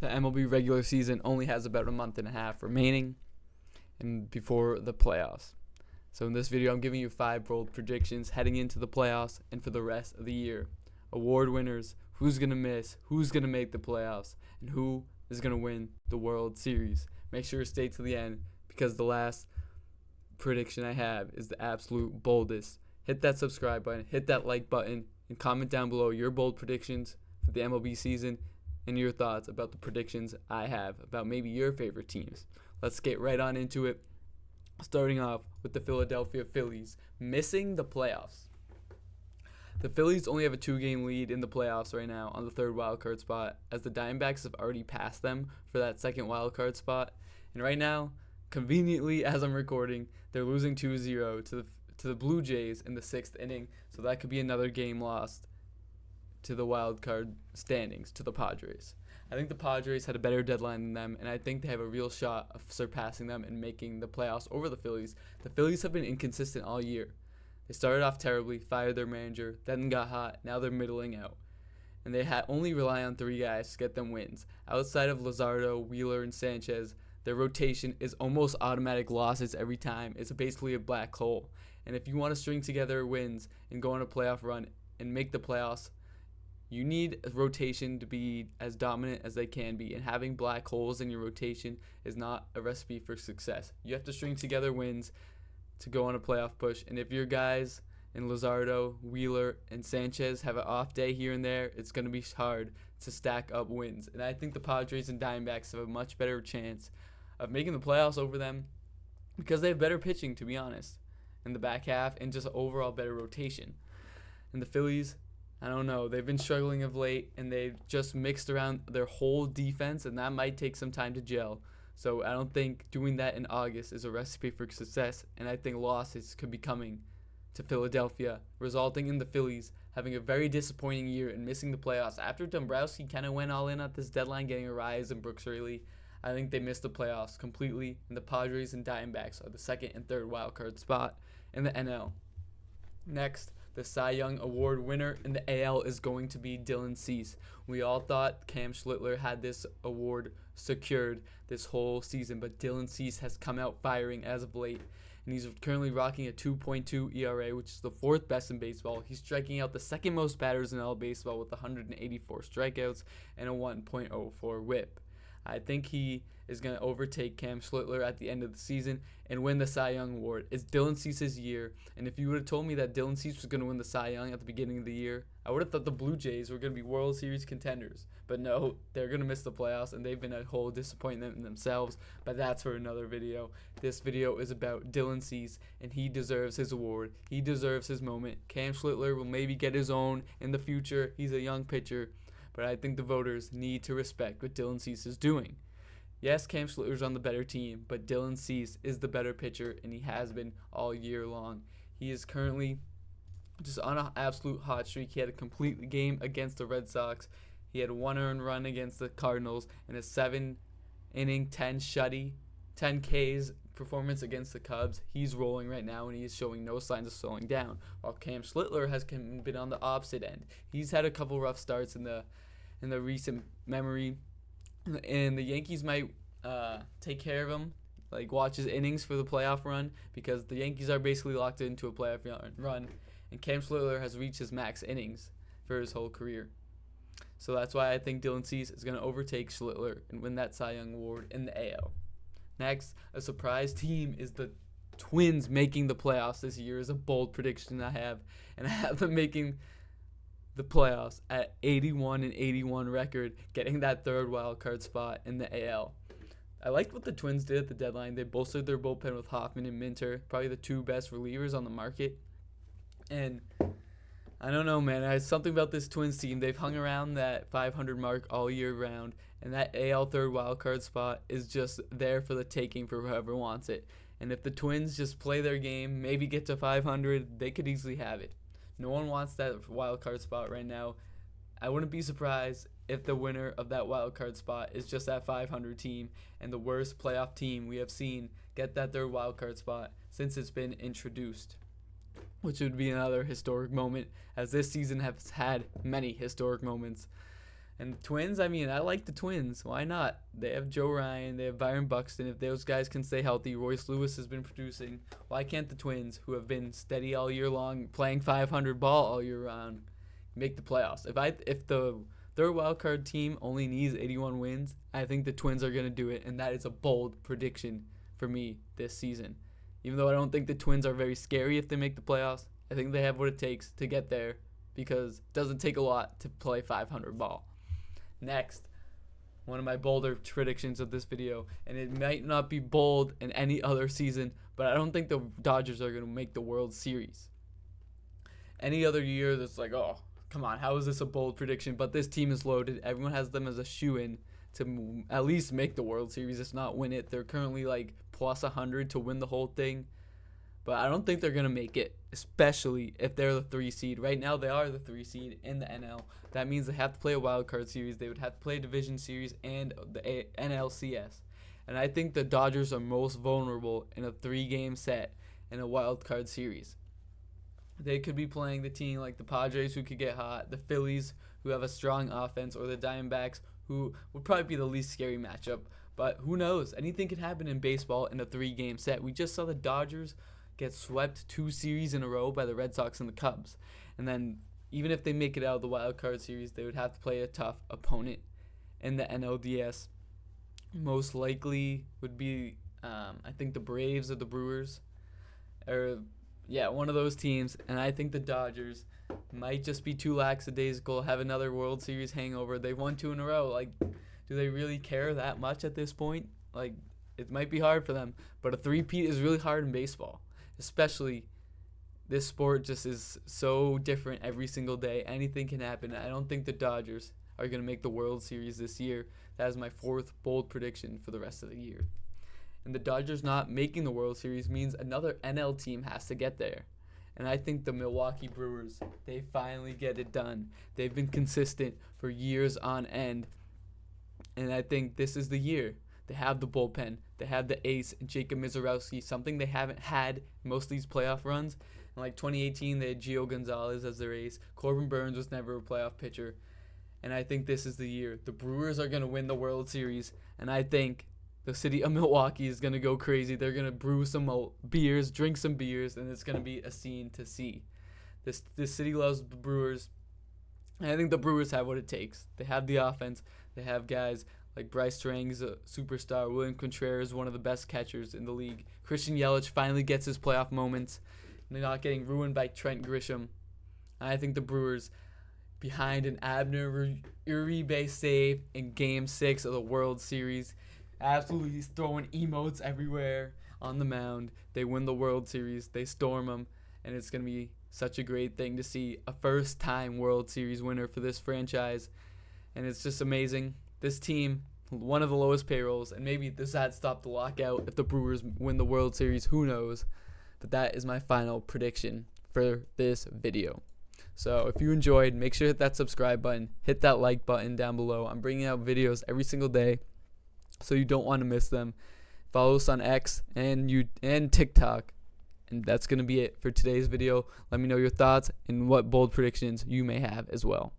The MLB regular season only has about a month and a half remaining and before the playoffs. So in this video, I'm giving you 5 bold predictions heading into the playoffs and for the rest of the year. Award winners, who's going to miss, who's going to make the playoffs, and who is going to win the World Series. Make sure to stay to the end because the last prediction I have is the absolute boldest. Hit that subscribe button, hit that like button, and comment down below your bold predictions for the MLB season and your thoughts about the predictions I have about maybe your favorite teams. Let's get right on into it. Starting off with the Philadelphia Phillies missing the playoffs. The Phillies only have a 2-game lead in the playoffs right now on the 3rd wildcard spot, as the Diamondbacks have already passed them for that 2nd wildcard spot. And right now, conveniently as I'm recording, they're losing 2-0 to the Blue Jays in the 6th inning, so that could be another game lost to the wildcard standings, to the Padres. I think the Padres had a better deadline than them, and I think they have a real shot of surpassing them and making the playoffs over the Phillies. The Phillies have been inconsistent all year. They started off terribly, fired their manager, then got hot, now they're middling out. And they only rely on 3 guys to get them wins. Outside of Luzardo, Wheeler, and Sanchez, their rotation is almost automatic losses every time. It's basically a black hole. And if you want to string together wins and go on a playoff run and make the playoffs, you need a rotation to be as dominant as they can be, and having black holes in your rotation is not a recipe for success. You have to string together wins to go on a playoff push, and if your guys in Luzardo, Wheeler, and Sanchez have an off day here and there, it's going to be hard to stack up wins. And I think the Padres and Diamondbacks have a much better chance of making the playoffs over them because they have better pitching, to be honest, in the back half and just overall better rotation. And the Phillies, I don't know. They've been struggling of late, and they've just mixed around their whole defense, and that might take some time to gel. So I don't think doing that in August is a recipe for success, and I think losses could be coming to Philadelphia, resulting in the Phillies having a very disappointing year and missing the playoffs. After Dombrowski kind of went all in at this deadline, getting a rise in Brooks Raley, I think they missed the playoffs completely, and the Padres and Diamondbacks are the 2nd and 3rd wildcard spot in the NL. Next, the Cy Young Award winner in the AL is going to be Dylan Cease. We all thought Cam Schlittler had this award secured this whole season, but Dylan Cease has come out firing as of late, and he's currently rocking a 2.2 ERA, which is the 4th best in baseball. He's striking out the 2nd most batters in all baseball with 184 strikeouts and a 1.04 whip. I think he is going to overtake Cam Schlittler at the end of the season and win the Cy Young Award. It's Dylan Cease's year, and if you would have told me that Dylan Cease was going to win the Cy Young at the beginning of the year, I would have thought the Blue Jays were going to be World Series contenders. But no, they're going to miss the playoffs, and they've been a whole disappointment in themselves, but that's for another video. This video is about Dylan Cease, and he deserves his award. He deserves his moment. Cam Schlittler will maybe get his own in the future. He's a young pitcher, but I think the voters need to respect what Dylan Cease is doing. Yes, Cam Schlittler's on the better team, but Dylan Cease is the better pitcher, and he has been all year long. He is currently just on an absolute hot streak. He had a complete game against the Red Sox. He had 1 earned run against the Cardinals and a 7-inning, 10 Ks performance against the Cubs. He's rolling right now, and he is showing no signs of slowing down, while Cam Schlittler has been on the opposite end. He's had a couple rough starts in the recent memory, and the Yankees might take care of him, like watch his innings for the playoff run, because the Yankees are basically locked into a playoff run, and Cam Schlittler has reached his max innings for his whole career. So that's why I think Dylan Cease is going to overtake Schlittler and win that Cy Young Award in the AL. Next, a surprise team is the Twins making the playoffs this year is a bold prediction I have, and I have them making the playoffs at 81-81 record, getting that 3rd wildcard spot in the AL. I liked what the Twins did at the deadline. They bolstered their bullpen with Hoffman and Minter, probably the 2 best relievers on the market. And I don't know, man. There's something about this Twins team. They've hung around that 500 mark all year round, and that AL 3rd wildcard spot is just there for the taking for whoever wants it. And if the Twins just play their game, maybe get to 500, they could easily have it. No one wants that wild card spot right now. I wouldn't be surprised if the winner of that wild card spot is just that 500 team and the worst playoff team we have seen get that 3rd wild card spot since it's been introduced, which would be another historic moment, as this season has had many historic moments. And the Twins, I mean, I like the Twins. Why not? They have Joe Ryan. They have Byron Buxton. If those guys can stay healthy, Royce Lewis has been producing. Why can't the Twins, who have been steady all year long, playing 500 ball all year round, make the playoffs? If the third wild card team only needs 81 wins, I think the Twins are going to do it, and that is a bold prediction for me this season. Even though I don't think the Twins are very scary if they make the playoffs, I think they have what it takes to get there because it doesn't take a lot to play 500 ball. Next, one of my bolder predictions of this video, and it might not be bold in any other season, but I don't think the Dodgers are going to make the World Series. Any other year, that's like, oh, come on, how is this a bold prediction? But this team is loaded. Everyone has them as a shoo-in to at least make the World Series, if not win it. They're currently like plus 100 to win the whole thing. But I don't think they're going to make it, especially if they're the 3 seed. Right now, they are the 3 seed in the NL. That means they have to play a wild card series. They would have to play a division series and the NLCS. And I think the Dodgers are most vulnerable in a 3-game set in a wild card series. They could be playing the team like the Padres, who could get hot, the Phillies, who have a strong offense, or the Diamondbacks, who would probably be the least scary matchup. But who knows? Anything can happen in baseball in a 3-game set. We just saw the Dodgers get swept 2 series in a row by the Red Sox and the Cubs. And then even if they make it out of the wild card series, they would have to play a tough opponent in the NLDS. Most likely would be, I think, the Braves or the Brewers. One of those teams. And I think the Dodgers might just be too lackadaisical, have another World Series hangover. They've won 2 in a row. Like, do they really care that much at this point? Like, it might be hard for them. But a three-peat is really hard in baseball. Especially, this sport just is so different every single day. Anything can happen. I don't think the Dodgers are going to make the World Series this year. That is my 4th bold prediction for the rest of the year. And the Dodgers not making the World Series means another NL team has to get there. And I think the Milwaukee Brewers, they finally get it done. They've been consistent for years on end. And I think this is the year. They have the bullpen. They have the ace, Jacob Mizorowski, something they haven't had in most of these playoff runs. In like 2018, they had Gio Gonzalez as their ace. Corbin Burns was never a playoff pitcher. And I think this is the year. The Brewers are going to win the World Series. And I think the city of Milwaukee is going to go crazy. They're going to brew some beers, drink some beers, and it's going to be a scene to see. This city loves the Brewers. And I think the Brewers have what it takes. They have the offense. They have guys like Bryce Terang's a superstar. William Contreras, one of the best catchers in the league. Christian Yelich finally gets his playoff moments. And they're not getting ruined by Trent Grisham. And I think the Brewers, behind an Abner Uribe save in Game 6 of the World Series, absolutely throwing emotes everywhere on the mound. They win the World Series. They storm them. And it's going to be such a great thing to see a first-time World Series winner for this franchise. And it's just amazing. This team, one of the lowest payrolls, and maybe this had stopped the lockout if the Brewers win the World Series. Who knows? But that is my final prediction for this video. So if you enjoyed, make sure to hit that subscribe button. Hit that like button down below. I'm bringing out videos every single day, so you don't want to miss them. Follow us on X and TikTok. And that's going to be it for today's video. Let me know your thoughts and what bold predictions you may have as well.